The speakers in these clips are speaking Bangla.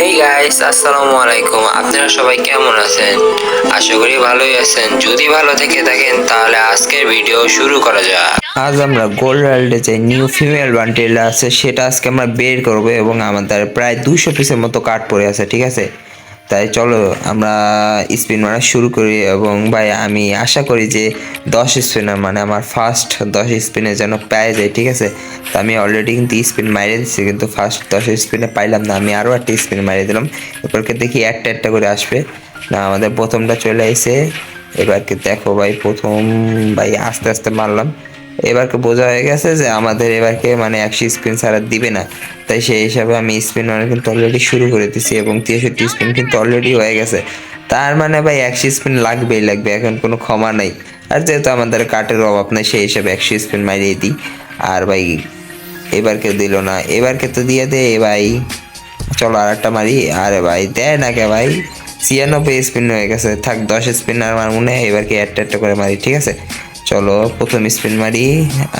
হেই গাইস, আসসালামু আলাইকুম। আপনারা সবাই কেমন আছেন? আশা করি ভালোই আছেন। যদি ভালো থেকে থাকেন তাহলে আজকের ভিডিও শুরু করা যাক। আজ আমরা গোল্ড ওয়ার্ল্ডে যে নিউ ফিমেল বান্ডেল আছে সেটা আজকে আমরা বের করব এবং আমাদের প্রায় 200 পিসের মতো কার্ড পড়ে আছে, ঠিক আছে? তাই চলো আমরা স্পিন মারা শুরু করি এবং ভাই আমি আশা করি যে 10 স্পিনার মানে আমার ফার্স্ট 10 স্পিনে যেন পেয়ে যায়, ঠিক আছে? তো আমি অলরেডি কিন্তু স্পিন মারিয়ে দিচ্ছি, কিন্তু ফার্স্ট 10 স্পিনে পাইলাম না। আমি আরও একটা স্পিন মারিয়ে দিলাম, এরপরকে দেখি একটা একটা করে আসবে না। আমাদের প্রথমটা চলে আইছে, এবারকে দেখো ভাই প্রথম, ভাই আস্তে আস্তে মারলাম। এবারকে বোঝা হয়ে গেছে যে আমাদের এবারকে মানে 100 স্পিন ছাড়া দিবে না, তাই সেই হিসাবে আমি স্পিন মারা কিন্তু অলরেডি শুরু করে দিছি এবং 63 স্পিন কিন্তু অলরেডি হয়ে গেছে। তার মানে ভাই 100 স্পিন লাগবেই লাগবে, এখন কোনো ক্ষমা নাই। আর যেহেতু আমাদের কাঠের অভাব নাই সেই হিসাবে 100 স্পিন মারিয়ে দিই। আর ভাই এবারকে দিল না, এবারকে তো দিয়ে দে ভাই। চলো আর একটা মারি। আরে ভাই দেয় না কে ভাই, 96 স্পিন হয়ে গেছে। থাক 10 স্পিন আর আমার মনে হয় এবারকে একটা একটা করে মারি, ঠিক আছে? চলো প্রথম স্পিন মারি,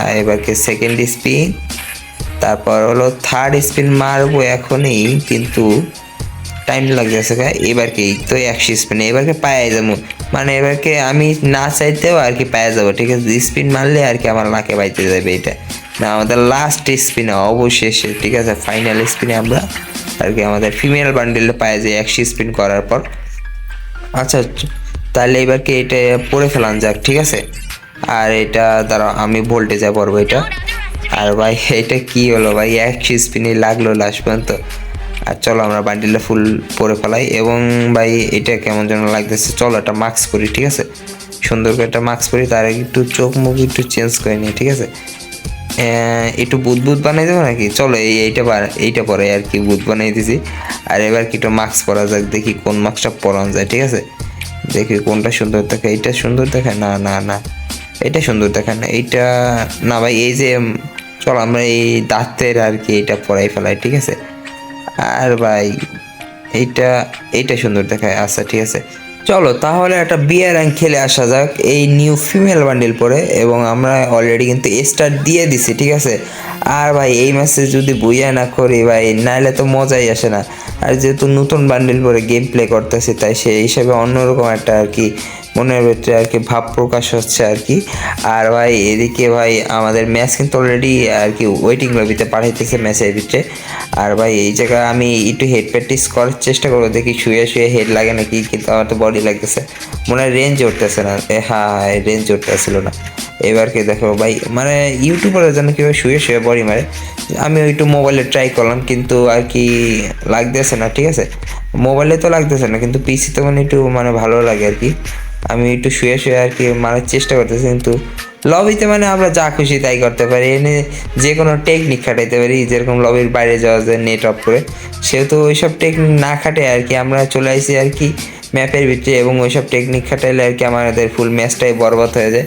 আর এবারকে সেকেন্ড স্পিন, তারপর হলো থার্ড স্পিন মারবো এখনই, কিন্তু টাইম লাগতেছে। এবারকে তো 100 স্পিন এবারকে পায়ে যাবো, মানে এবারকে আমি না চাইতেও আর কি পায়ে যাবো, ঠিক আছে? স্পিন মারলে আর কি আমার লাকে বাইতে যাবে এটা না। আমাদের লাস্ট স্পিনে অবশেষে, ঠিক আছে, ফাইনাল স্পিনে আমরা আর কি আমাদের ফিমেল বান্ডেলে পায়ে যাই 100 স্পিন করার পর। আচ্ছা তাহলে এবারকে এটা পড়ে ফেলান যাক, ঠিক আছে? আর এটা দ্বারা আমি ভোল্টেজে পড়বো এটা। আর ভাই এটা কি হলো ভাই, 100 স্পিনে লাগলো লাস্ট পর্যন্ত। আর চলো আমরা বান্ডিলটা ফুল পরে ফেলাই এবং ভাই এটা কেমন যেন লাগতেছে। চলো একটা মাস্ক করি, ঠিক আছে? সুন্দর করে একটা মাস্ক করি, তার আগে একটু চোখ মুখ একটু চেঞ্জ করে নিই, ঠিক আছে? একটু বুদবুদ বানাই দেবো নাকি? চলো এইটা পরে আর কি বুদ বানাই দিছি। আর এবার কি একটু মাস্ক পরা যাক, দেখি কোন মাস্কটা পরানো যায়, ঠিক আছে? দেখি কোনটা সুন্দর দেখে। এইটা সুন্দর দেখায় না, না না এটা সুন্দর দেখায় না, এইটা না ভাই। এই যে চলো আমরা এই দাঁতের আর কি এটা পরাই ফেলাই, ঠিক আছে? আর ভাই এইটা এইটা সুন্দর দেখায়। আচ্ছা ঠিক আছে, চলো তাহলে একটা বিয়ার র্যাঙ্ক খেলে আসা যাক এই নিউ ফিমেল বান্ডিল পরে। এবং আমরা অলরেডি কিন্তু স্টার্ট দিয়ে দিছি, ঠিক আছে? আর ভাই এই ম্যাচে যদি বুইয়া না করি ভাই, নাইলে তো মজাই আসে না। আর যেহেতু নতুন বান্ডিল পরে গেম প্লে করতেছি, তাই সেই হিসাবে অন্যরকম একটা আর কি মনের ভিতরে আর কি ভাব প্রকাশ হচ্ছে আর কি। আর ভাই এদিকে ভাই আমাদের ম্যাচ কিন্তু অলরেডি আর কি ওয়েটিং লবিতে পাঠাইতেছে ম্যাচের ভিতরে। আর ভাই এই জায়গায় আমি একটু হেড প্র্যাকটিস করার চেষ্টা করবো, দেখি শুয়ে শুয়ে হেড লাগে নাকি, কিন্তু আমার তো বডি লাগতেছে মনে হয়। রেঞ্জ উঠতেছে না, হ্যাঁ রেঞ্জ উঠতেছিল না। এবারকে দেখো ভাই মানে ইউটিউবারের জন্য কীভাবে শুয়ে শুয়ে বডি মারে, আমি একটু মোবাইলে ট্রাই করলাম কিন্তু আর কি লাগতেছে না, ঠিক আছে? মোবাইলে তো লাগতেছে না, কিন্তু পিসি তো মানে একটু মানে ভালো লাগে আর কি। আমি একটু শুয়ে শুয়ে আর কি মারার চেষ্টা করতেছি, কিন্তু লবিতে মানে আমরা যা খুশি তাই করতে পারি, এনে যে কোনো টেকনিক খাটাইতে পারি। যেরকম লবির বাইরে যাওয়া যায় নেট অফ করে, সেহেতু ওইসব টেকনিক না খাটে আর কি আমরা চলে আসি আর কি ম্যাপের ভিতরে, এবং ওইসব টেকনিক খাটাইলে আর কি আমাদের ফুল ম্যাচটাই বরবাদ হয়ে যায়।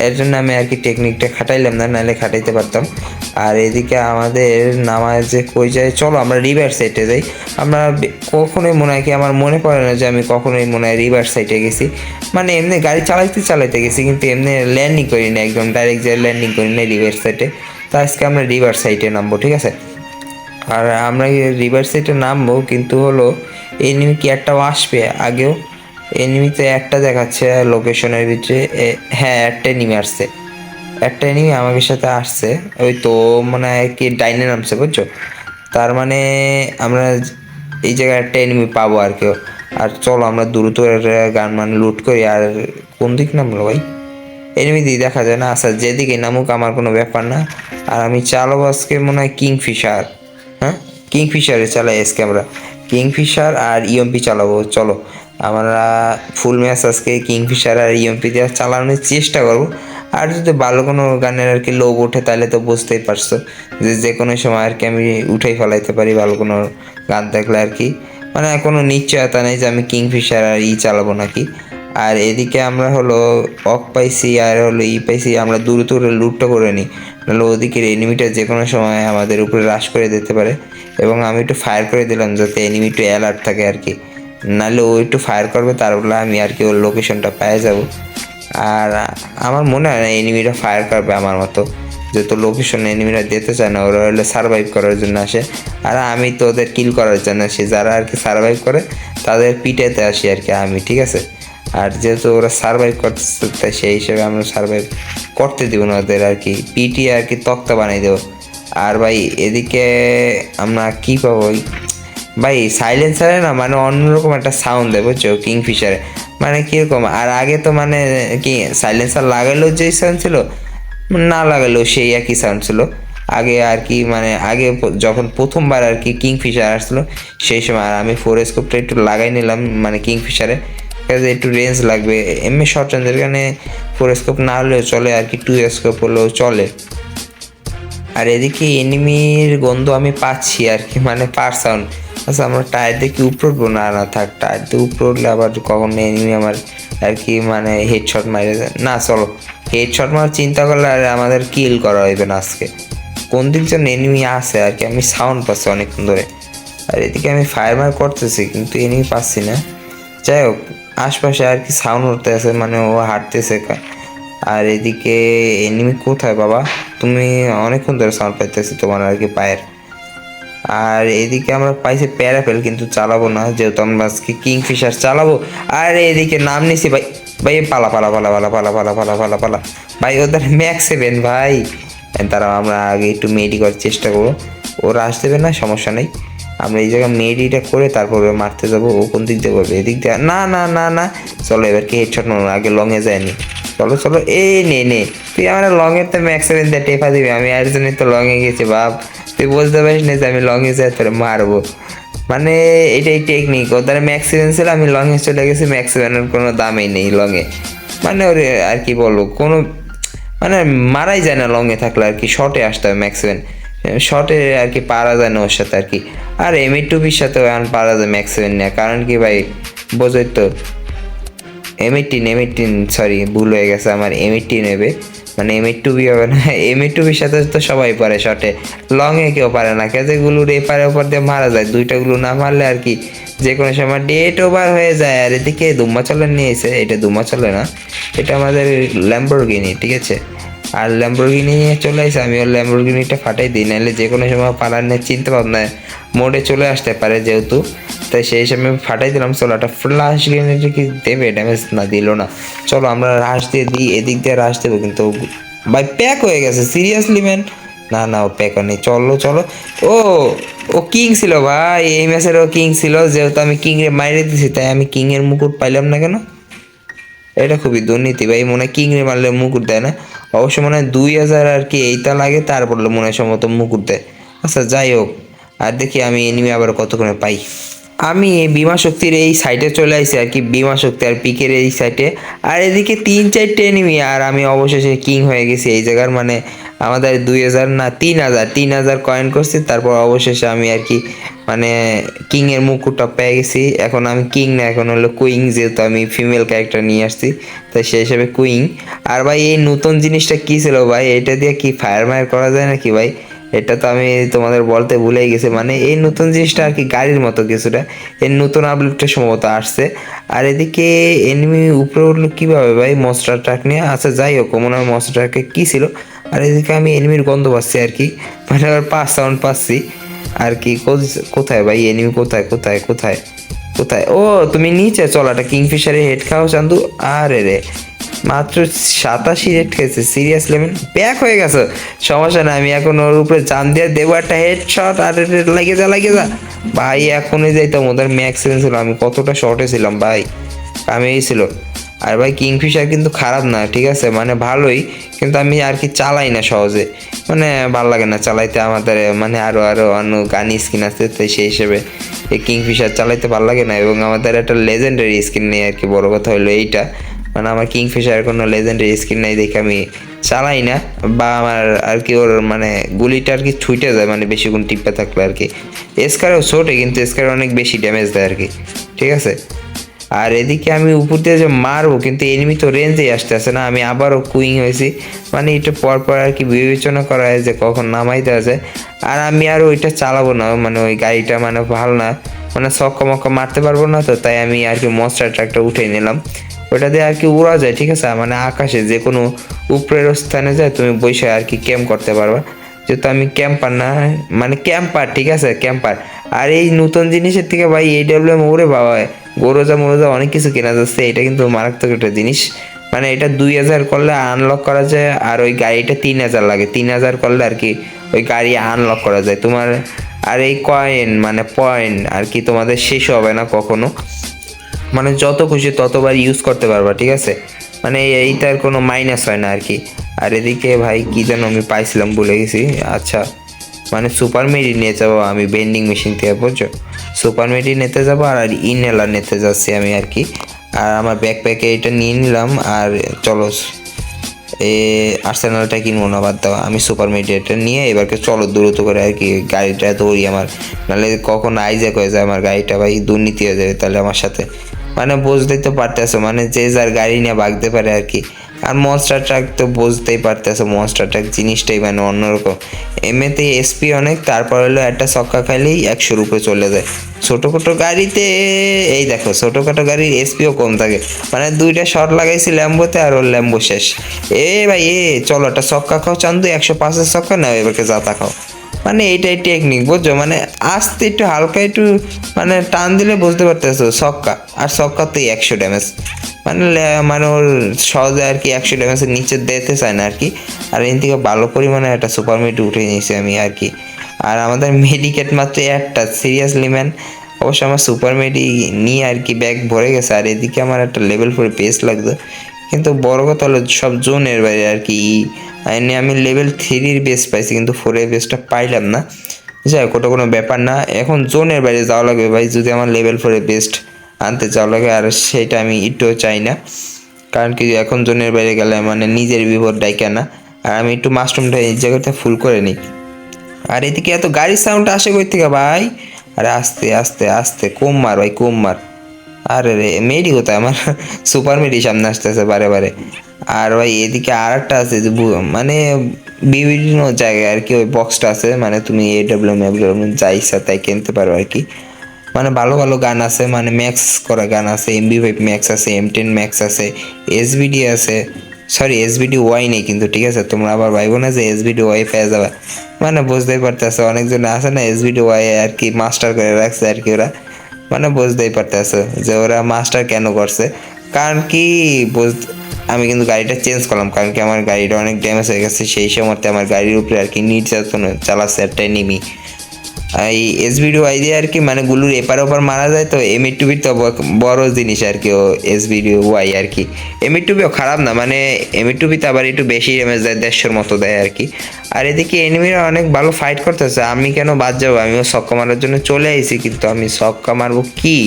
এর জন্য আমি আর কি টেকনিকটা খাটাইলাম না, নাহলে খাটাইতে পারতাম। আর এদিকে আমাদের নামাজ যে কই যায়, চলো আমরা রিভার সাইডে যাই। আমরা কখনোই মনে হয় কি আমার মনে পড়ে না যে আমি কখনোই মনে হয় রিভার সাইডে গেছি। মানে এমনি গাড়ি চালাইতে চালাইতে গেছি, কিন্তু এমনি ল্যান্ডিং করি না, একদম ডাইরেক্ট যে ল্যান্ডিং করি না রিভার সাইডে। তো আজকে আমরা রিভার সাইডে নামবো, ঠিক আছে? আর আমরা রিভার সাইডে নামবো, কিন্তু হলো এনিমি কি একটাও আসবে আগেও? এনিমিতে একটা দেখাচ্ছে লোকেশনের ভিতরে, হ্যাঁ একটা এনিমি আসছে, একটা এনিমি আমাদের সাথে আসছে। ওই তো মানে কি ডাইনে নামছে, বুঝছো? তার মানে আমরা এই জায়গায় একটা এনিমি পাবো আর কেউ। আর চলো আমরা দ্রুত গান মানে লুট করি। আর কোন দিক নামলো ভাই, এনিমি দিয়ে দেখা যায় না। আচ্ছা যেদিকে নামুক আমার কোনো ব্যাপার না। আর আমি চালাবো আজকে মনে হয় কিংফিশার। হ্যাঁ কিংফিশারে চালাই আজকে আমরা, কিংফিশার আর ইএমপি চালাবো। চলো আমরা ফুল ম্যাচ আজকে কিংফিশার আর ইএমপি দিয়ে চালানোর চেষ্টা করবো। আর যদি ভালো কোনো গানের আর কি লোভ ওঠে তাহলে তো বুঝতেই পারছো যে যে কোনো সময় আর কি আমি উঠেই ফেলাইতে পারি ভালো কোনো গান দেখলে আর কি। মানে কোনো নিশ্চয়তা নেই যে আমি কিংফিশার আর চালাবো নাকি। আর এদিকে আমরা হলো অক পাইছি আর হলো পাইছি, আমরা দূরে দূরে লুটটা করে নিই, নাহলে ওদিকের এনিমিটা যে কোনো সময় আমাদের উপরে রাশ করে দিতে পারে। এবং আমি একটু ফায়ার করে দিলাম যাতে এনিমি একটু অ্যালার্ট থাকে আর কি, নাহলে ও একটু ফায়ার করবে তারপরে আমি আর কি ওর লোকেশনটা পেয়ে যাব। আর আমার মনে হয় না এনিমিটা ফায়ার করবে আমার মতো, যেহেতু লোকেশন এনিমিরা দিতে চায় না, ওরা হলে সার্ভাইভ করার জন্য আসে, আর আমি তো ওদের কিল করার জন্য আসি। যারা আর কি সার্ভাইভ করে তাদের পিটাইতে আসি আর কি আমি, ঠিক আছে। আর যেহেতু ওরা সার্ভাইভ করতেছে তাই সেই হিসেবে আমরা সার্ভাইভ করতে দিব না ওদের আর কি, পিটিয়ে আর কি তক্তা বানাই দেবো। আর ভাই এদিকে আমরা কি পাবো ভাই, সাইলেন্সারে না মানে অন্যরকম একটা সাউন্ড দেয় বুঝছো কিংফিশারে, মানে কীরকম। আর আগে তো মানে কি সাইলেন্সার লাগালেও যেই সাউন্ড ছিল, না লাগালেও সেই একই সাউন্ড ছিল আগে আর কি। মানে আগে যখন প্রথমবার আর কি কিংফিশার আসলো সেই সময়, আর আমি 4 স্কোপটা একটু লাগাই নিলাম মানে কিংফিশারে, একটু রেঞ্জ লাগবে এমনি শর্ট রেঞ্জের কারণে 4 স্কোপ না হলেও চলে আর কি, 2 স্কোপ হলেও চলে। আর এদিকে এনিমির গন্ধ আমি পাচ্ছি আর কি, মানে পার সাউন্ড। আচ্ছা আমরা টায়ার দেখি উপরে উঠবো, না না থাক, টায়ার দিয়ে উপরে উঠলে আবার কখন এনিমি আমার আর কি মানে হেডশট মারে যায় না। চলো হেডশট মারার চিন্তা করলে আর আমাদের কিল করা হইবে না আজকে। কোন দিক যেন এনিমি আসে আর কি, আমি সাউন্ড পাচ্ছি অনেকক্ষণ ধরে। আর এদিকে আমি ফায়ার মার করতেছি কিন্তু এনিমি পাচ্ছি না। যাই হোক আশপাশে আর কি সাউন্ড উঠতে আছে, মানে ও হাঁটতেছে। আর এদিকে এনিমি কোথায় বাবা, তুমি অনেকক্ষণ ধরে সাউন্ড পাইতেছি তোমার আর কি পায়ের। আর এদিকে আমরা পাইছি প্যারাফেল, কিন্তু চালাবো না যেহেতু আমরা আজকে কিংফিশার চালাবো। আর এদিকে নাম নিছি ভাই, ভাই পালা পালা পালা পালা পালা পালা পালা পালা পালা ভাই, ওদের ম্যাক্স 7 ভাই। তারা আমরা আগে একটু মেডি করার চেষ্টা করবো, ওরা আসতে দেবে না সমস্যা নেই। আমরা এই জায়গায় মেডিটা করে তারপরে মারতে যাবো। ও কোন দিক দিয়ে করবে, এদিক দিয়ে না না না না। চলো এবার কি হেডশট মারবো, আগে লংয়ে যায়নি। চলো চলো এই নে নে, তুই আমার লংয়ের তো ম্যাক্স 7 দিয়ে টেপা দিবি, আমি আর জন্যই তো লংয়ে গেছি বাপ। তুই বুঝতে পারিস না যে আমি লংয়ে যাই তোরে মারবো, মানে এটাই টেকনিক। ওদের ম্যাক্স 7 ছিল, আমি লংয়ে চলে গেছি, ম্যাক্স 7-এর কোনো দামই নেই লংয়ে। মানে ওরে আর কি বলবো, কোনো মানে মারাই যায় না লংয়ে থাকলে আর কি, শর্টে আসতে হবে ম্যাক্স 7, শর্টে আর কি পারা যায় না ওর সাথে আর কি। আর M8 সাথে এখন পারা যায় ম্যাক্স 7 নিয়ে, কারণ কি ভাই বোঝোই তো, M18 সরি ভুল হয়ে গেছে আমার, M18 নেবে মানে M8 হবে না। M8 সাথে তো সবাই পারে শটে, লংয়ে কেউ পারে না। কেজে গুলুর এপারে ওপর দিয়ে মারা যায়, দুইটা গুলো না মারলে আর কি যে কোনো সময় ডেট ওভার হয়ে যায়। আর এদিকে দুম্বা চলেন নিয়ে এসে, এটা দুম্বা চলে না, এটা আমাদের ল্যাম্বরগিনি, ঠিক আছে। আর ল্যাম্বরগিনি নিয়ে চলে আসে, আমি ওর ল্যাম্বরগিনিটা ফাটাই দিই, নাহলে যে কোনো সময় পালার নিয়ে চিনতে ভাবনা মোডে চলে আসতে পারে যেহেতু, তাই সেই হিসাবে আমি ফাটাই দিলাম। চলো একটা ফ্লাশ গ্রেনেড কি দেবে, ড্যামেজ না দিল না। চলো আমরা রাশ দিয়ে দিই, এদিক দিয়ে রাশ দেবো, কিন্তু ভাই প্যাক হয়ে গেছে সিরিয়াসলি ম্যান। না না ও প্যাক নেই, চলো চলো। ও ও কিং ছিল ভাই, এই ম্যাচের ও কিং ছিল, যেহেতু আমি কিং এর মাইরে দিছি তাই আমি কিং এর মুকুট পাইলাম না কেন, এটা খুবই দুর্নীতি ভাই। মনে হয় কিং এর মারলে মুকুট দেয় না, অবশ্য মনে হয় 2000 আর কি এইটা লাগে, তারপর মনে হয় সম্ভবত মুকুট দেয়। আচ্ছা যাই হোক, আর দেখি আমি এনিমি আবার কতক্ষণে পাই। আমি এই বিমা শক্তির এই সাইডে চলে আসি আর কি, বিমা শক্তি আর পিকের এই সাইডে। আর এদিকে 3-4টে এনিমি, আর আমি অবশেষে কিং হয়ে গেছি এই জায়গার। মানে আমাদের 2000 না 3000 কয়েন করছি, তারপর অবশেষে আমি আর কি মানে কিং এর মুকুটটা পেয়ে গেছি। এখন আমি কিং না, এখন হলো কুইং, যেহেতু আমি ফিমেল ক্যারেক্টার নিয়ে আসছি তাই সেই হিসেবে কুইং। আর ভাই এই নতুন জিনিসটা কি ছিল ভাই, এটা দিয়ে কি ফায়ার মায়ার করা যায় নাকি ভাই, এটা তো আমি তোমাদের বলতে ভুলেই গেছি। মানে এই নতুন জিনিসটা আর কি গাড়ির মতো কিছুটা, এর নতুন আপডেটটা সম্ভবত আসছে। আর এদিকে এনিমি উপরে উঠলো কিভাবে ভাই মনস্টার ট্রাক নিয়ে, আচ্ছা যাই হোক মনে হয় মনস্টার ট্রাকে কী ছিল। আর এদিকে আমি এনিমির গন্ধ পাচ্ছি আর কি, মানে আবার পাস সাউন্ড পাচ্ছি আর কি। কোথায় ভাই এনিমি, কোথায় কোথায় কোথায় কোথায়? ও তুমি নিচে, চলো একটা কিংফিশারে হেড খাও চান্দু। আরে রে মাত্র 87 রেট খেয়েছে, সিরিয়াসলি আমি ব্যাক হয়ে গেছে। সমস্যা না, আমি এখন ওর উপরে জান দিয়ে দেবো একটা হেডশট। আর লাগে যা লাগে যা ভাই, এখনই যাইতাম, ওদের ম্যাক্স ছিল। আমি কতটা শর্টে ছিলাম ভাই, কামেই ছিল। আর ভাই কিংফিশার কিন্তু খারাপ না, ঠিক আছে মানে ভালোই, কিন্তু আমি আর কি চালাই না সহজে, মানে ভাল লাগে না চালাইতে। আমাদের মানে আরও আরও অন্য গানি স্কিন আছে, তাই সেই হিসেবে এই কিংফিশার চালাইতে ভাল লাগে না। এবং আমাদের একটা লেজেন্ডারি স্কিন নেই আর কি, বড় কথা হলো এইটা। মানে আমার কিংফিশার কোনো লেজেন্ডারি স্কিন নাই দেখে আমি চালাই না, বা আমার আর কি ওর মানে গুলিটা আর কি ছুটে যায়, মানে বেশিক্ষণ টিপে থাকলে আর কি। স্কারেও ছোটে, কিন্তু স্কারে অনেক বেশি ড্যামেজ দেয় আর কি, ঠিক আছে। আর এদিকে আমি উপর দিয়ে যে মারবো, কিন্তু এনিমি তো রেঞ্জেই আসতে না। আমি আবারও কুইং হয়েছি, মানে একটু পরপর আর কি বিবেচনা করা হয় যে কখন নামাই দেওয়া যায়। আর আমি আর ওইটা চালাবো না, মানে ওই গাড়িটা মানে ভালো না, মানে ছক্কা মক্কা মারতে পারবো না, তো তাই আমি আর কি মনস্টার ট্রাকটা উঠে নিলাম। ওটা দিয়ে আর কি উড়া যায়, ঠিক আছে, মানে আকাশে যে কোনো উপরের স্থানে যায় তুমি বসে আর কি ক্যাম্প করতে পারবা। যেহেতু আমি ক্যাম্পার না, মানে ক্যাম্পার, ঠিক আছে, ক্যাম্পার। আর এই নতুন জিনিসের থেকে ভাই AWM, ওরে বাবা, গরোজা মরোজা অনেক কিছু কেনা যাচ্ছে। এটা কিন্তু মারাত্মক একটা জিনিস। মানে এটা 2000 করলে আনলক করা যায়, আর ওই গাড়িটা 3000 লাগে। 3000 করলে আর কি ওই গাড়ি আনলক করা যায় তোমার। আর এই কয়েন মানে পয়েন্ট আর কি তোমাদের শেষ হবে না কখনো, মানে যত খুশি ততবার ইউজ করতে পারবা, ঠিক আছে, মানে এইটার কোনো মাইনাস হয় না আর কি। আর এদিকে ভাই কি যেন আমি পাইছিলাম ভুলে গেছি। আচ্ছা, মানে সুপার মেডি নিয়ে যাবো আমি বেন্ডিং মেশিন থেকে, বুঝছো, সুপার মেডি নিতে যাবো আর ইনহেলার নিতে যাচ্ছি আমি আর কি। আর আমার ব্যাকপ্যাকে এটা নিয়ে নিলাম। আর চলো আর্সেনালটা কিনবো না, বাদ দাও, আমি সুপার মিডিয়াটা নিয়ে এবারকে চলো দ্রুত করে আর কি গাড়িটা দৌড়ি আমার, নাহলে কখন আইজ্যাক হয়ে যায় আমার গাড়িটা, ভাই দুর্নীতি হয়ে যাবে তাহলে আমার সাথে। মানে বুঝতেই তো পারতেছো, মানে যে যার গাড়ি নিয়ে ভাগতে পারে আর কি। আর মনস্টার ট্রাক তো বুঝতেই পারতেছো, মনস্টার ট্রাক জিনিসটাই মানে অন্যরকম। এমনিতে এসপি অনেক, তারপর হলো একটা ছক্কা খাইলেই 100-র উপরে চলে যায়। ছোটোখাটো গাড়িতে এই দেখো, ছোটোখাটো গাড়ির এসপিও কম থাকে। মানে 2টা শট লাগাইছি ল্যাম্বোতে, আর ওর ল্যাম্বো শেষ। ভাই চলো একটা ছক্কা খাও চান্দু, 105-এর ছক্কা নাও, এবারকে জাতা খাও। মানে এইটাই টেকনিক, বুঝছো, মানে আস্তে একটু হালকা একটু মানে টান দিলে বুঝতে পারতেছো ছক্কা। আর ছক্কাতেই 100 ড্যামেজ, মানে মানে ওর সহজে আর কি 100 ড্যামেজের নিচে দিতে চায় না আর কি। আর এর থেকে ভালো পরিমাণে একটা সুপার মেডি উঠে নিয়েছি আমি আর কি। আর আমাদের মেডিকেট মাত্র একটা, সিরিয়াসলি ম্যান। অবশ্য আমার সুপার মেডি নিয়ে আর কি ব্যাগ ভরে গেছে। আর এদিকে আমার একটা লেভেল 4 পেস লাগতো, কিন্তু বড় কথা হলো সব জোনের বাইরে আর কি। আমি লেভেল 3-র বেস পাইছি, কিন্তু 4-এর বেসটা পাইলাম না। যাই হোক, ওটা কোনো ব্যাপার না, এখন জোনের বাইরে যাওয়া লাগবে ভাই যদি আমার লেভেল 4-এর বেস্ট আনতে যাওয়া লাগে। আর সেটা আমি একটুও চাই না, কারণ কি এখন জোনের বাইরে গেলে মানে নিজের বিপদ ডাইকা না। আর আমি একটু মাশরুমটা এই জায়গাটা ফুল করে নিই। আর এদিকে এত গাড়ির সাউন্ড আসে কই থেকে ভাই? আরে আস্তে আস্তে আস্তে, কম মার ভাই, কম মার। আরে রে মেডি কোথায় আমার? সুপার মেডি সামনে আসতেছে বারে বারে। আর ভাই এদিকে আর একটা আছে যে মানে বিভিন্ন জায়গায় আর কি ওই বক্সটা আছে, মানে তুমি AWM যা ইচ্ছা তাই কিনতে পারো আর কি। মানে ভালো ভালো গান আছে, মানে ম্যাক্স করা গান আছে, MP5 ম্যাক্স আছে, M10 ম্যাক্স আছে, SVD আছে। সরি, SVD ওয়াই নেই কিন্তু, ঠিক আছে, তোমরা আবার ভাইবো না যে SVD ওয়াই পেয়ে যাবে। মানে বুঝতেই পারতেছো, অনেকজন আছে না SVD ওয়াই আর কি মাস্টার করে রাখছে আর কি ওরা। মানে বুঝতেই পারতেছো যে ওরা মাস্টার কেন করছে। কারণ কি আমি কিন্তু গাড়িটা চেঞ্জ করলাম, কারণ কি আমার গাড়িটা অনেক ড্যামেজ হয়ে গেছে। সেই সময়তে আমার গাড়ির উপরে আর কি নির্যাতন চালাচ্ছে একটা এনিমি। এই SVD ওয়াই দিয়ে আর কি মানে গুলুর এপার ওপার মারা যায়। তো M82 তো বড় জিনিস আর কি ও SVD ওয়াই আর কি। M82 খারাপ না, মানে M82 তো আবার একটু বেশি ড্যামেজ দেয়, 150-র মতো দেয় আর কি। আর এদিকে এনিমিরা অনেক ভালো ফাইট করতেছে, আমি কেন বাদ যাবো? আমিও ছক্কা মারার জন্য চলে আইছি, কিন্তু আমি ছক্কা মারবো কি?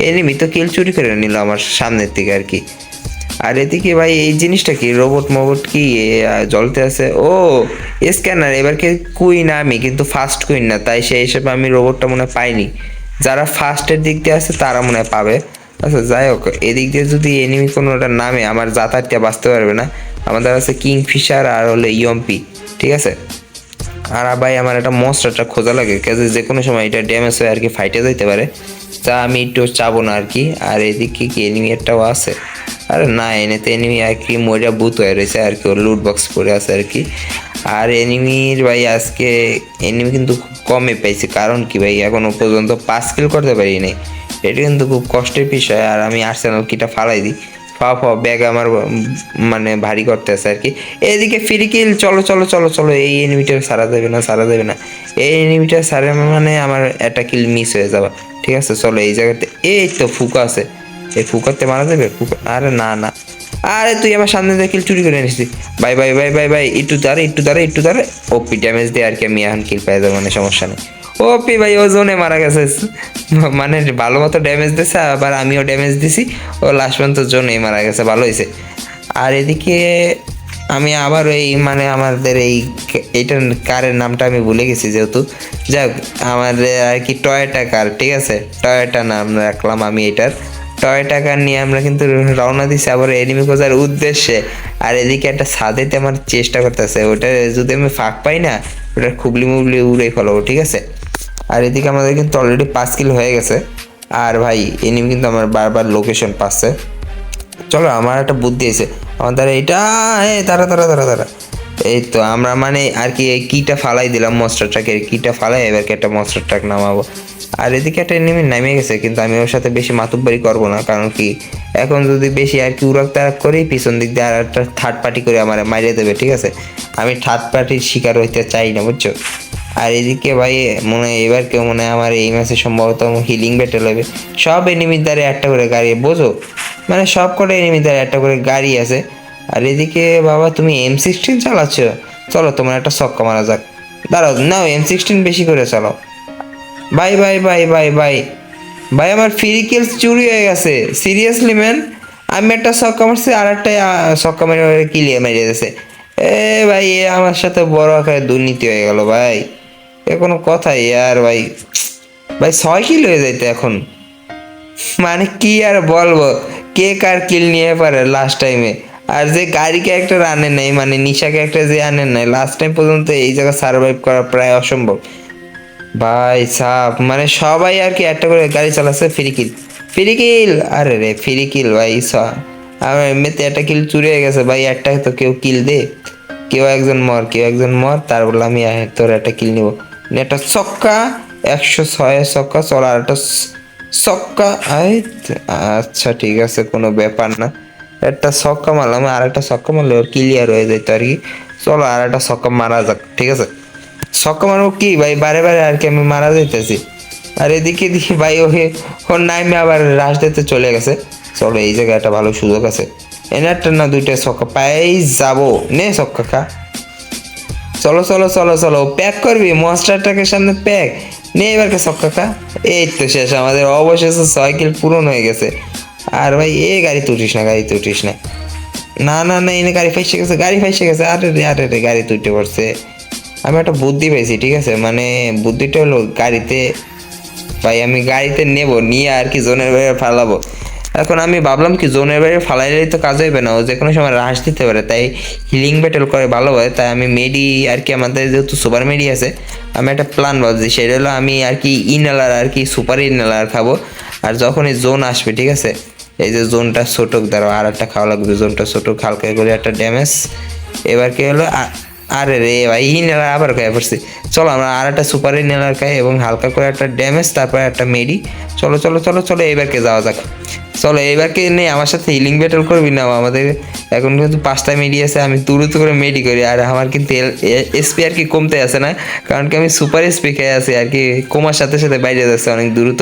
এনিমি তো কিল চুরি করে নিল আমার সামনের থেকে আর কি। আর এদিকে ভাই এই জিনিসটা কি, রোবট মোবট কি জ্বলতে আছে? ও স্ক্যানার। এবারকে কুইন আমি, কিন্তু ফার্স্ট কুইন না, তাই সেই হিসেবে আমি রোবটটা মনে হয় পাইনি। যারা ফার্স্টের দিক দিয়ে আছে তারা মনে হয় পাবে। আচ্ছা যাই হোক, এদিক দিয়ে যদি এনিমি কোনোটা নামে আমার যাতায়াতটা বাঁচতে পারবে না। আমাদের আছে কিংফিশার আর হলো ইয়ম্পি, ঠিক আছে। আর ভাই আমার একটা মনস্টারটা খোঁজা লাগে, কাজে যে কোনো সময় এটা ড্যামেজ হয়ে আর কি ফাইটে যাইতে পারে, তা আমি একটু চাবো না আর কি। আর এদিকে কি এনিমি একটাও আছে? আরে না, এনেতে এনিমি আর কি মইরা বুত হয়ে রয়েছে আর কি, ওর লুট বক্স পড়ে আছে আর কি। আর এনিমির ভাই আজকে এনিমি কিন্তু খুব কমে পাইছি, কারণ কি ভাই এখনো পর্যন্ত 5 কিল করতে পারি নাই। এটা কিন্তু খুব কষ্টের বিষয়। আর আমি আর্সেনাল কিটা ফালাই দিই, ব্যাগ আমার মানে ভারী করতে আছে আর কি। এদিকে ফ্রি কিল, চলো চলো চলো চলো, এই এনিমিটা সারা যাবে না, সারা যাবে না। এই এনিমিটা সারা মানে আমার একটা কিল মিস হয়ে যাবে, ঠিক আছে। চলো এই জায়গাতে, এই তো ফুকা আছে, এই ফুকাতে মারা যাবে ফুকা? আরে না না, আরে তুই আমার সামনে দিয়ে কিল চুরি করে এনেছিস। Bye bye bye bye bye, একটু দাঁড়া একটু দাঁড়া একটু দাঁড়া। ওপি ড্যামেজ দিয়ে আর কি আমি এখন কিল পেয়ে যাবো, মানে সমস্যা নেই। ওপি ভাই ও জোনে মারা গেছে, মানে ভালো মতো ড্যামেজ দিছে, আবার আমিও ড্যামেজ দিছি। ও লাস্ট পর্যন্ত জোনে মারা গেছে, ভালো হয়েছে। আর এদিকে আমি আবার ওই মানে আমাদের এইটার কারের নামটা আমি ভুলে গেছি যেহেতু। যাক, আমাদের আর কি টয়োটা কার, ঠিক আছে, টয়োটা নাম রাখলাম আমি এটার। টয়োটা কার নিয়ে আমরা কিন্তু রওনা দিছি আবার এনিমি খোঁজার উদ্দেশ্যে। আর এদিকে একটা ছাদেতে আমার চেষ্টা করতেছে, ওটা যদি আমি ফাঁক পাই না, ওটা খুবলি মুবলি উড়ে ফেলবো, ঠিক আছে। আর এদিকে আমাদের কিন্তু অলরেডি 5 কিল হয়ে গেছে। আর ভাই এনিমি কিন্তু আমার বারবার লোকেশন পাচ্ছে। চলো আমার একটা বুদ্ধি আছে আমাদের এইটা, তারা তারা তারা তারা এই তো আমরা মানে আর কি এই কিটা ফালাই দিলাম, মনস্টার ট্রাকের কিটা ফালাই এবার কি একটা মনস্টার ট্রাক নামাবো। আর এদিকে একটা এনিমি নামে গেছে, কিন্তু আমি ওর সাথে বেশি মাতুব্বারি করবো না, কারণ কি এখন যদি বেশি আর কি উড়াক তারাক করি পিছন দিক দিয়ে আর একটা থার্ড পার্টি করে আমার মারিয়ে দেবে, ঠিক আছে। আমি থার্ড পার্টির শিকার হইতে চাই না, বুঝছো। আর এদিকে ভাই মনে হয় এবার কেউ মনে হয় আমার এই ম্যাচে সম্ভবত হিলিং ব্যাটেল হবে। সব এনিমির দ্বারে একটা করে গাড়ি, বোঝো, মানে সব কটা এনিমির দ্বারে একটা করে গাড়ি আছে। আর এদিকে বাবা তুমি M16 চালাচ্ছ, চলো তোমার একটা ছক্কা মারা যাক। দাঁড়াও, নাও M16 বেশি করে চালাও। ভাই ভাই ভাই ভাই ভাই ভাই আমার ফ্রি কিলস চুরি হয়ে গেছে, সিরিয়াসলি ম্যান। আমি একটা ছক্কা মারছি আর একটা ছক্কা মেরে কিলিয়ে মেরে দিয়েছে। ভাই এ আমার সাথে বড় আকারে দুর্নীতি হয়ে গেল ভাই, এ কোনো কথাই আর ভাই। ভাই 6 কিল হয়ে যাইতে এখন, মানে কি আর বলবো, কে কার কিল নিয়ে পারে লাস্ট টাইমে। আর যে গাড়ি ক্যারেক্টার আনে নাই, মানে নিশা ক্যারেক্টার যে আনে নাই লাস্ট টাইম পর্যন্ত এই জায়গা সার্ভাইভ করা প্রায় অসম্ভব ভাই সাপ। মানে সবাই আর কি একটা করে গাড়ি চালাচ্ছে, ফ্রি কিল ফ্রি কিল, আরে রে ফ্রি কিল ভাই আমার এমনিতে একটা কিল চুরি হয়ে গেছে ভাই, একটা তো কেউ কিল দে, কেউ একজন মর, কেউ একজন মর, তার বলে আমি তোর একটা কিল নিবো। একটা ছক্কা, 106 ছক্কা, চল আর একটা ছক্কা। আচ্ছা ঠিক আছে, কোনো ব্যাপার না, একটা ছক্কা মারলাম, আর একটা ছক্কা মারলে ওর ক্লিয়ার হয়ে যেত আর কি। চলো আর একটা ছক্কা মারা যাক, ঠিক আছে। ছক্কা মারবো কি ভাই, বারে বারে আর কি আমি মারা যাইতেছি। আর এদিকে দেখি ভাই ওর নাইমে আবার রাশ দিতে চলে গেছে। চলো এই জায়গায় একটা ভালো সুযোগ আছে, এনে একটা না দুইটা ছক্কা পাই যাবো, নে ছক্কা খা। চলো চলো চলো চলো, প্যাক করবি মনস্টারটাকে সামনে প্যাক, নে এবারকে ছক্কা খা। এই তো শেষ, আমাদের অবশেষে 6 কিল পূরণ হয়ে গেছে। আর ভাই গাড়িতে উঠিস না, গাড়িতে উঠিস না, না না না, এনে গাড়ি ফাইসে গেছে, গাড়ি ফাইসে গেছে, আরে রে আরে রে, গাড়ি উঠে পড়ছে। আমি একটা বুদ্ধি পেয়েছি, ঠিক আছে, মানে বুদ্ধিটা হলো গাড়িতে, ভাই আমি গাড়িতে নেব, নিয়ে আর কি জোনের বাইরে ফালাবো। এখন আমি ভাবলাম কি জোনের বাইরে ফালাইলেই তো কাজ হইবে না, ও যে কোনো সময় রাশ দিতে পারে, তাই হিলিং ব্যাটেল করে ভালো হয়। তাই আমি মেডি আর কি, আমাদের যেহেতু সুপার মেডি আছে, আমি একটা প্ল্যান ভাবছি, সেটা হলো আমি আর কি ইনহেলার আর কি সুপার ইনহেলার খাবো। আর যখন এই জোন আসবে, ঠিক আছে, এই যে জোনটা ছোটক দ্বারা আর একটা খাওয়া লাগবে, জোনটা ছোটক হালকা করে একটা ড্যামেজ। এবার কি হলো, আরে রে ভাই ইনহেলার আবার খাই পড়ছি। চলো আমরা আর একটা সুপার ইনহেলার খাই এবং হালকা করে একটা ড্যামেজ, তারপরে একটা মেডি। চলো চলো চলো চলো এবারকে যাওয়া যাক। চলো এবারকে নেই আমার সাথে হিলিং ব্যাটেল করবি না, আমাদের এখন কিন্তু 5টা মেডি আছে, আমি দ্রুত করে মেডি করি। আর আমার কিন্তু এসপি আর কি কমতে আছে না, কারণ কি আমি সুপার এসপি খেয়ে আছি আর কি, কমার সাথে সাথে বাইরে যাচ্ছে অনেক দ্রুত।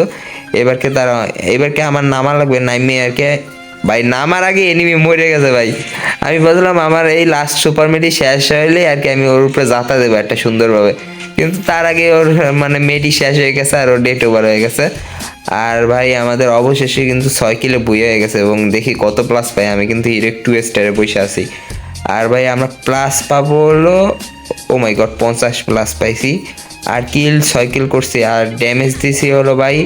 এবারকে তারা এবারকে আমার নামা লাগবে, নামে আর কি ভাই নামার আগে এনিমি মরে গেছে ভাই। আমি ভাবলাম আমার এই লাস্ট সুপার মেডি শেষ হইলে আর কি আমি ওর উপরে যাতা দেবো একটা সুন্দরভাবে, কিন্তু তার আগে ওর মানে মেডি শেষ হয়ে গেছে আর ওর ডেট ওভার হয়ে গেছে। আর ভাই আমাদের অবশেষে কিন্তু 6 কিলো বই হয়ে গেছে, এবং দেখি কত প্লাস পাই। আমি কিন্তু হিরো 2 স্টারে বসে আছি। আর ভাই আমরা প্লাস পাবো হলো, ও মাই গড 50 প্লাস পাইছি। আর কিল 6 কিল করছি, আর ড্যামেজ দিছি হলো ভাই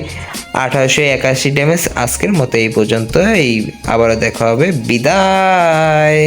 1881 ড্যামেজ। আজকের মতো এই পর্যন্ত, এই আবারও দেখা হবে, বিদায়।